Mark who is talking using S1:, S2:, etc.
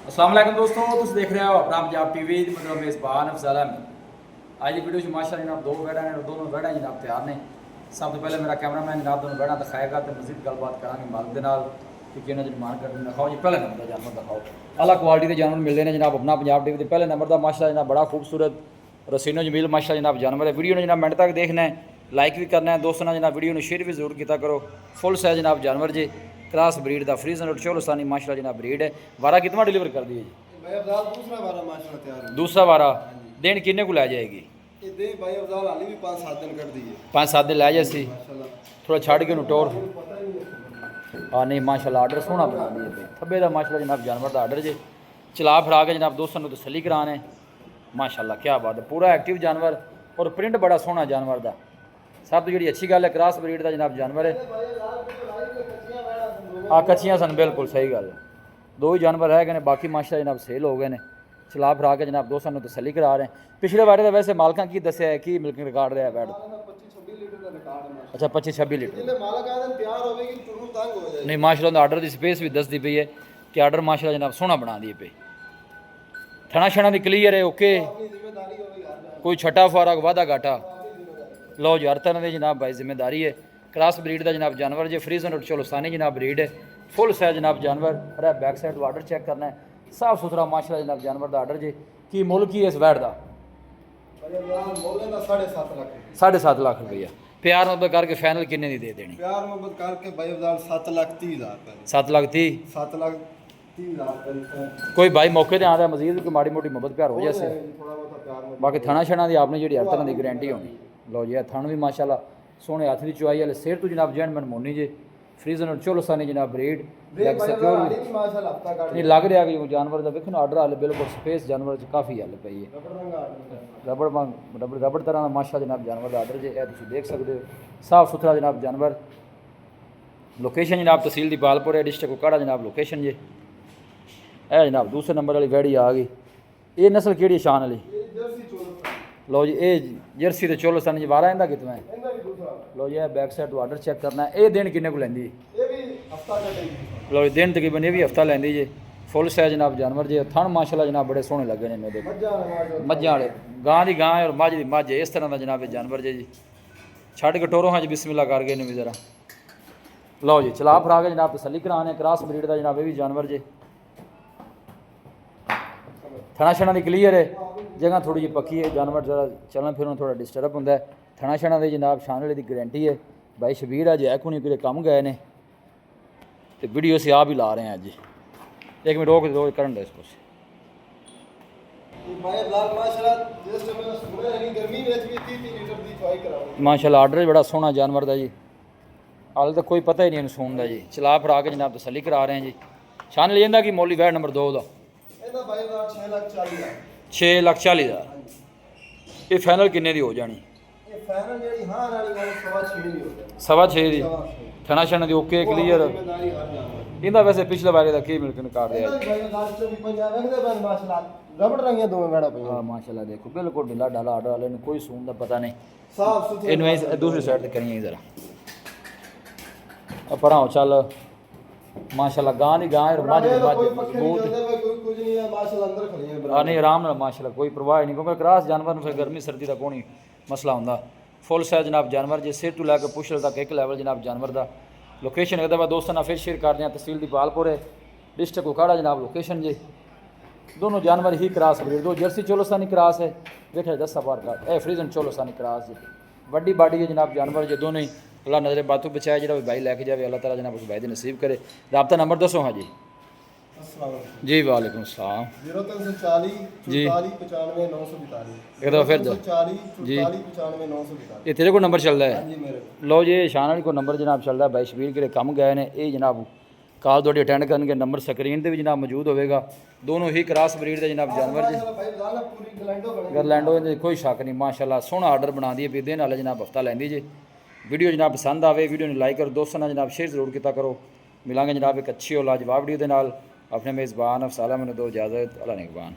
S1: अस्सलाम वालेकुम दोस्तों, तुम देख रहे हो अपना पंजाब टीवी मतलब मेज़बान अफज़ल अहमद। आज की वीडियो माशाअल्लाह जनाब दो बैठा ने, दोनों बैठा जनाब तैयार ने। सब तो पहले मेरा कैमरामैन जनाब दोनों बैठा दिखाएगा तो मजीद गलबात करांगे मालिक के नाल कि किन्ना जी मान कर दिखाओ जी। पहले नंबर का जानवर दिखाओ, अला क्वालिटी के जानवर मिलते हैं जनाब अपना पंजाब टीवी के पहले नंबर का माशाअल्लाह जनाब बड़ा खूबसूरत रसीनो जमील माशाअल्लाह जनाब जानवर है। वीडियो ने जनाब मिनट तक देखना है, लाइक भी करना है दोस्तों ने जनाब, वीडियो ने शेयर भी जरूर किया करो। फुल साइज जनाब जानवर जी, क्रॉस ब्रीड का फ्रीजन और चोलस्तानी माशाअल्लाह जनाब ब्रीड है। वारा कितना डिलीवर कर दिए जी? दूसरा वारा दिन किन्ने को लै जाएगी? 5-7 दिन लै जाए थोड़ा छड़ के टोर। हाँ नहीं माशाअल्लाह आर्डर सोहना बना दिए भाई थब्बे का माशाअल्लाह जनाब जानवर का आर्डर जे चला फड़ा के जनाब दोस्तों को तसली कराने माशाअल्लाह क्या बात है। पूरा एक्टिव जानवर और प्रिंट बड़ा सोहना जानवर का। सब तो जी अच्छी गल है क्रॉस ब्रीड का जनाब जानवर है। हाँ कच्चियाँ सन बिल्कुल सही गल है, दो ही जानवर है गए बाकी माशाअल्लाह जनाब सेल हो गए हैं। चला फरा के जनाब दोस्तों को तसली करा रहे हैं। पिछले बारे तो वैसे मालका की दसिया है कि मिल्किंग रिकॉर्ड रहा है बैड? अच्छा 25-26 लीटर नहीं माशाअल्लाह आर्डर की स्पेस भी दसदी पई है कि आर्डर माशाअल्लाह जनाब सोहना बना दिए पे। थना छना की क्लीयर है ओके, कोई छटा फारक वादा घाटा लो जी हर तरह की जनाब भाई जिम्मेदारी है। क्रॉस ब्रीड का जनाब जानवर जो फ्रीजन और चोलस्तानी जनाब ब्रीड है। फुल साइज जनाब जानवर अरे बैक साइड तो आर्डर चेक करना है साफ सुथरा माशाअल्लाह जनाब जानवर का आर्डर जी की मुल की है इस वैट का? 7.5 लाख रुपया। प्यार मोहब्बत करके फाइनल किन्ने दी दे देनी?
S2: प्यार मोहब्बत करके भाई 7,30,000
S1: 7,30,000 कोई भाई मौके पर आ रहा है मजीद कोई माड़ी मोटी मोहब्बत प्यार हो जैसे बाकी थना छना की आपने जी हर तरह की गारंटी होनी। लो जी थन भी माशाअल्लाह सोहने हथ की चुआई वाले सेहत तो जनाब जैन मनमोनी जी फ्रीजन और चोलस्तानी जनाब ब्रीड नहीं लग रहा कि जानवर का वेखो आर्डर हाल बिल्कुल स्पेस जानवर काफ़ी हल पई है। रबड़ रबड़ तरह का माशा जनाब जानवर का आर्डर जो देख सकते हो साफ सुथरा जनाब जानवर। लोकेशन जनाब तहसील दीपालपुर है डिस्ट्रिक्ट कुकाड़ा जनाब लोकेशन जी है जनाब। दूसरे नंबर वाली वैड़ी आ गई ये नस्ल कि शान वाली? लो जी ये जर्सी तो चोलस्तानी जी वारा इंदा कितना है? लो जी बैक साइड तो आर्डर चेक करना है। ये दिन किन्ने को लेंदी? लो जी दिन तकरीबन ये भी हफ्ता लेंदी जी। फुल साइज जनाब जानवर जी थन माशाअल्लाह जनाब बड़े सोहने लगे ने मेरे मज्झां वाले गां की गां और मझ की मझ इस तरह का जनाब जानवर जी छड़ के टोरो हाँ जी बिस्मिल्लाह कर गए भी जरा। लो जी चला फरा के जनाब तसली कराने क्रॉस ब्रीड का जनाब ये भी जानवर जी थना छना की क्लीयर है जगह थोड़ी जी पक्की है जानवर जरा चलन फिर थोड़ा डिस्टर्ब होंगे। थना छना की जनाब शान वाले की गारंटी है। भाई शबीर अज है को नहीं कि कम गए ने तो वीडियो से आप ही ला रहे हैं अज। एक मिनट रोक दो करन दो इसको माशाअल्लाह आर्डर बड़ा सोहना जानवर का जी हाल तो कोई पता ही नहीं सुन का जी। चला फरा के जनाब तसली करा रहे हैं जी। शान ले जाता कि मोली वैट नंबर 2 का 6,40,000 ये फाइनल किन्ने दी हो जानी? 6.25 दी थना छना दी ओके क्लीयर इंदा वैसे पिछले बारे का की मिल्क निकाल दिया हाँ माशाअल्लाह देखो बिल्कुल ढीला ढाला आर्डर वाले ने कोई सून का पता नहीं। इन दूसरी साइड से करिए जरा पर आओ चल माशाअल्लाह गां दी गां और मझ मजबूत नहीं आराम नाल माशाअल्लाह कोई परवाह नहीं क्योंकि क्रॉस जानवर में फिर गर्मी सर्दी का कोई मसला होंदा। फुल साइज जनाब जानवर जी सिर तो लैके पुछल तक एक लैवल जनाब जानवर का। लोकेशन एक दफ़ा दोस्तों ना फिर शेयर कर दें तहसील दीपालपुर है डिस्ट्रिक्ट कुकाड़ा जनाब लोकेशन जी। दोनों जानवर ही क्रॉस ब्रीड दो जर्सी चोलस्तानी क्रॉस है देखा 10 बार का ए फ्रीजन चोलस्तानी क्रॉस जी वड्डी बाडी है जनाब जानवर जो दोनों ही अल्लाह नजर बातों बचाए जो भाई लैके जाए अल्लाह ताला जनाब उस भाई दी नसीब करे। रब्ता नंबर दसो हाँ जी। जी वालेकुम सलाम जी एक दफ़ा फिर जी ये तेरे को नंबर चलता है? लो जी शान वाली को नंबर जनाब चलता है भाई शबीर के कम गए ने ये जनाब कॉल थोड़ी अटेंड करके नंबर स्क्रीन पर भी जनाब मौजूद होगा। दोनों ही क्रॉस ब्रीड के जनाब जानवर जी गरलैंडो कोई शक नहीं माशाअल्लाह सोहना आर्डर बना दिए भी दिन वाले जनाब हफ्ता लेंदी जी। वीडियो जनाब पसंद आवे वीडियो ने लाइक करो दोस्तों ने जनाब शेयर जरूर किया करो। मिलांगे जनाब एक अच्छी और लाजवाब वीडियो के नाल। अपने मेज़बान अफज़ल अहमद दो इजाज़त अल्लाह निगहबान।